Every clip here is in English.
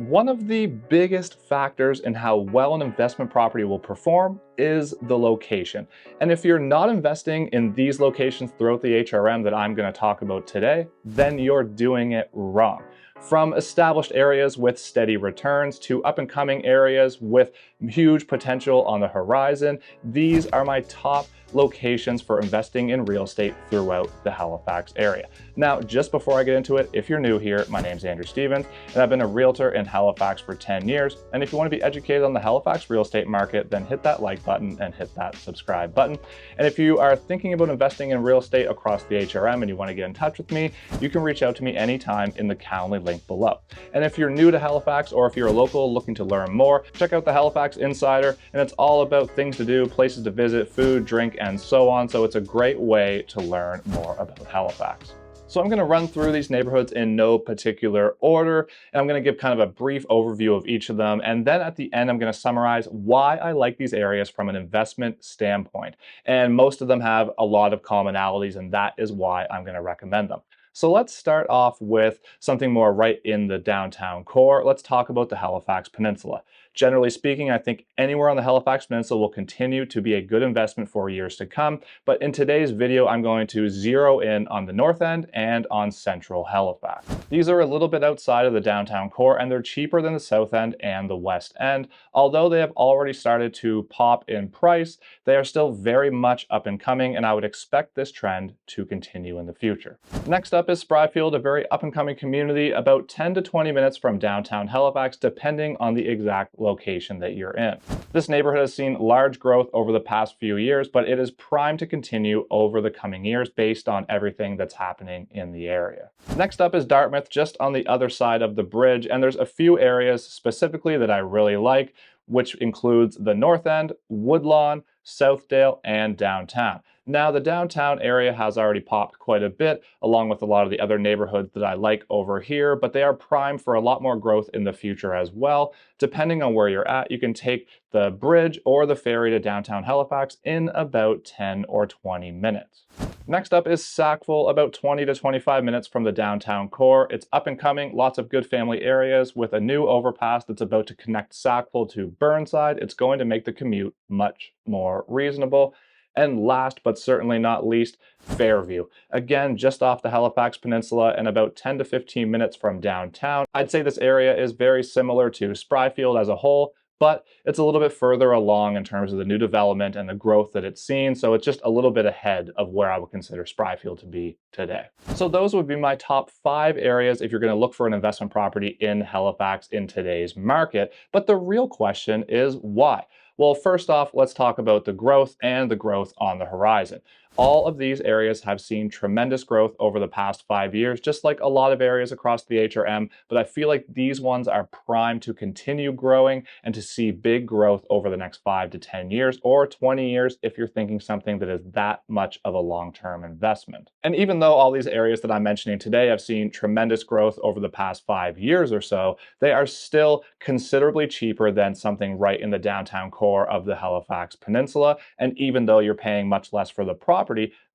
One of the biggest factors in how well an investment property will perform is the location. And if you're not investing in these locations throughout the HRM that I'm going to talk about today, then you're doing it wrong. From established areas with steady returns to up and coming areas with huge potential on the horizon, these are my top locations for investing in real estate throughout the Halifax area. Now, just before I get into it, if you're new here, my name's Andrew Stephens, and I've been a realtor in Halifax for 10 years. And if you want to be educated on the Halifax real estate market, then hit that like button and hit that subscribe button. And if you are thinking about investing in real estate across the HRM and you want to get in touch with me, you can reach out to me anytime in the Calendly link below. And if you're new to Halifax or if you're a local looking to learn more, check out the Halifax Insider, and it's all about things to do, places to visit, food, drink, and so on. So it's a great way to learn more about Halifax. So I'm going to run through these neighborhoods in no particular order, and I'm going to give kind of a brief overview of each of them. And then at the end, I'm going to summarize why I like these areas from an investment standpoint. And most of them have a lot of commonalities, and that is why I'm going to recommend them. So let's start off with something more right in the downtown core. Let's talk about the Halifax Peninsula. Generally speaking, I think anywhere on the Halifax Peninsula will continue to be a good investment for years to come. But in today's video, I'm going to zero in on the north end and on central Halifax. These are a little bit outside of the downtown core, and they're cheaper than the south end and the west end. Although they have already started to pop in price, they are still very much up and coming, and I would expect this trend to continue in the future. Next up is Spryfield, a very up and coming community about 10 to 20 minutes from downtown Halifax, depending on the exact location that you're in. This neighborhood has seen large growth over the past few years, but it is primed to continue over the coming years based on everything that's happening in the area. Next up is Dartmouth, just on the other side of the bridge, and there's a few areas specifically that I really like, which includes the North End, Woodlawn, Southdale, and downtown. Now, the downtown area has already popped quite a bit, along with a lot of the other neighborhoods that I like over here, but they are primed for a lot more growth in the future as well. Depending on where you're at, you can take the bridge or the ferry to downtown Halifax in about 10 or 20 minutes. Next up is Sackville, about 20 to 25 minutes from the downtown core. It's up and coming, lots of good family areas with a new overpass that's about to connect Sackville to Burnside. It's going to make the commute much more reasonable. And last but certainly not least, Fairview. Again, just off the Halifax Peninsula and about 10 to 15 minutes from downtown. I'd say this area is very similar to Spryfield as a whole, but it's a little bit further along in terms of the new development and the growth that it's seen, so it's just a little bit ahead of where I would consider Spryfield to be today. So those would be my top 5 areas if you're going to look for an investment property in Halifax in today's market. But the real question is why? Well, first off, let's talk about the growth and the growth on the horizon. All of these areas have seen tremendous growth over the past 5 years, just like a lot of areas across the HRM, but I feel like these ones are primed to continue growing and to see big growth over the next 5 to 10 years or 20 years if you're thinking something that is that much of a long-term investment. And even though all these areas that I'm mentioning today have seen tremendous growth over the past 5 years or so, they are still considerably cheaper than something right in the downtown core of the Halifax Peninsula. And even though you're paying much less for the property,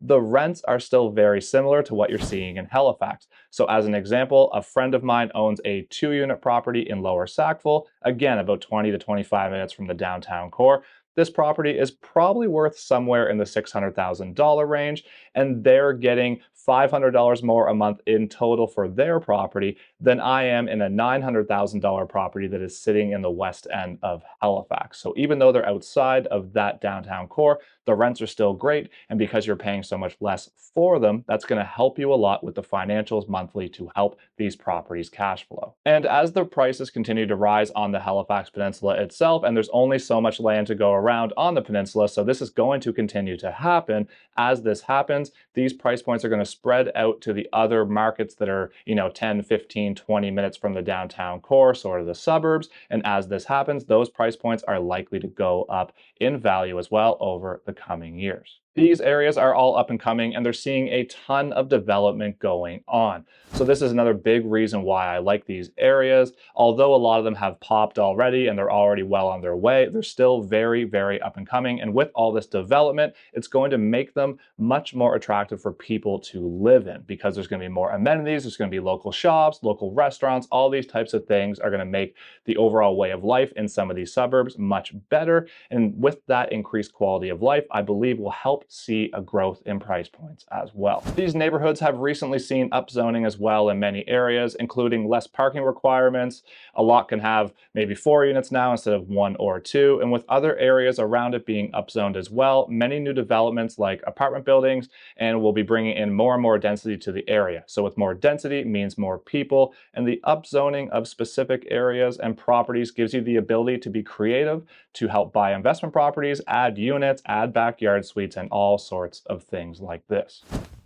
the rents are still very similar to what you're seeing in Halifax. So as an example, a friend of mine owns a 2-unit property in Lower Sackville, again, about 20 to 25 minutes from the downtown core. This property is probably worth somewhere in the $600,000 range, and they're getting $500 more a month in total for their property than I am in a $900,000 property that is sitting in the west end of Halifax. So even though they're outside of that downtown core, the rents are still great, and because you're paying so much less for them, that's going to help you a lot with the financials monthly to help these properties cash flow. And as the prices continue to rise on the Halifax Peninsula itself, and there's only so much land to go around on the peninsula, so this is going to continue to happen. As this happens, these price points are going to spread out to the other markets that are, 10, 15, 20 minutes from the downtown core, sort of the suburbs. And as this happens, those price points are likely to go up in value as well over the coming years. These areas are all up and coming, and they're seeing a ton of development going on. So this is another big reason why I like these areas. Although a lot of them have popped already and they're already well on their way, they're still very, very up and coming. And with all this development, it's going to make them much more attractive for people to live in, because there's going to be more amenities, there's going to be local shops, local restaurants, all these types of things are going to make the overall way of life in some of these suburbs much better. And with that increased quality of life, I believe will help see a growth in price points as well. These neighborhoods have recently seen upzoning as well in many areas, including less parking requirements. A lot can have maybe 4 units now instead of 1 or 2. And with other areas around it being upzoned as well, many new developments like apartment buildings and will be bringing in more and more density to the area. So with more density means more people, and the upzoning of specific areas and properties gives you the ability to be creative, to help buy investment properties, add units, add backyard suites, and all sorts of things like this.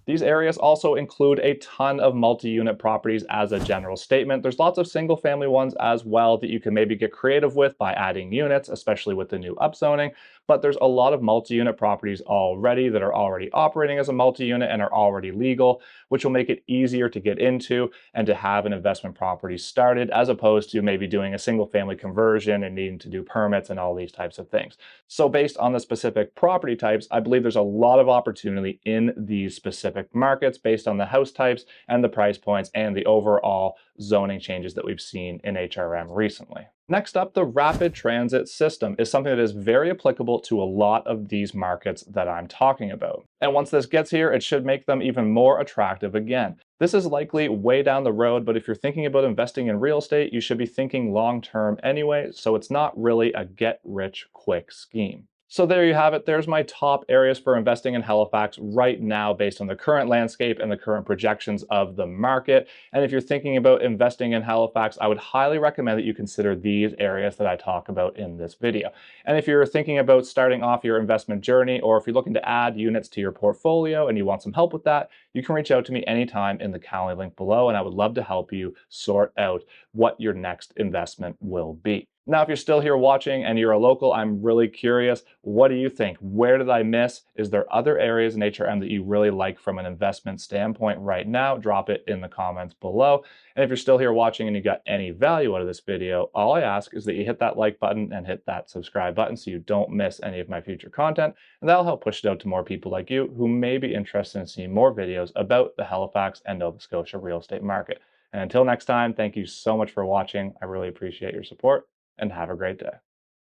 These areas also include a ton of multi-unit properties as a general statement. There's lots of single-family ones as well that you can maybe get creative with by adding units, especially with the new upzoning. But there's a lot of multi-unit properties already that are already operating as a multi-unit and are already legal, which will make it easier to get into and to have an investment property started, as opposed to maybe doing a single-family conversion and needing to do permits and all these types of things. So based on the specific property types, I believe there's a lot of opportunity in these specific markets based on the house types and the price points and the overall zoning changes that we've seen in HRM recently. Next up, the rapid transit system is something that is very applicable to a lot of these markets that I'm talking about. And once this gets here, it should make them even more attractive again. This is likely way down the road, but if you're thinking about investing in real estate, you should be thinking long term anyway, so it's not really a get rich quick scheme. So there you have it. There's my top areas for investing in Halifax right now based on the current landscape and the current projections of the market. And if you're thinking about investing in Halifax, I would highly recommend that you consider these areas that I talk about in this video. And if you're thinking about starting off your investment journey, or if you're looking to add units to your portfolio and you want some help with that, you can reach out to me anytime in the Calendly link below, and I would love to help you sort out what your next investment will be. Now, if you're still here watching and you're a local, I'm really curious, what do you think? Where did I miss? Is there other areas in HRM that you really like from an investment standpoint right now? Drop it in the comments below. And if you're still here watching and you got any value out of this video, all I ask is that you hit that like button and hit that subscribe button so you don't miss any of my future content. And that'll help push it out to more people like you who may be interested in seeing more videos about the Halifax and Nova Scotia real estate market. And until next time, thank you so much for watching. I really appreciate your support, and have a great day.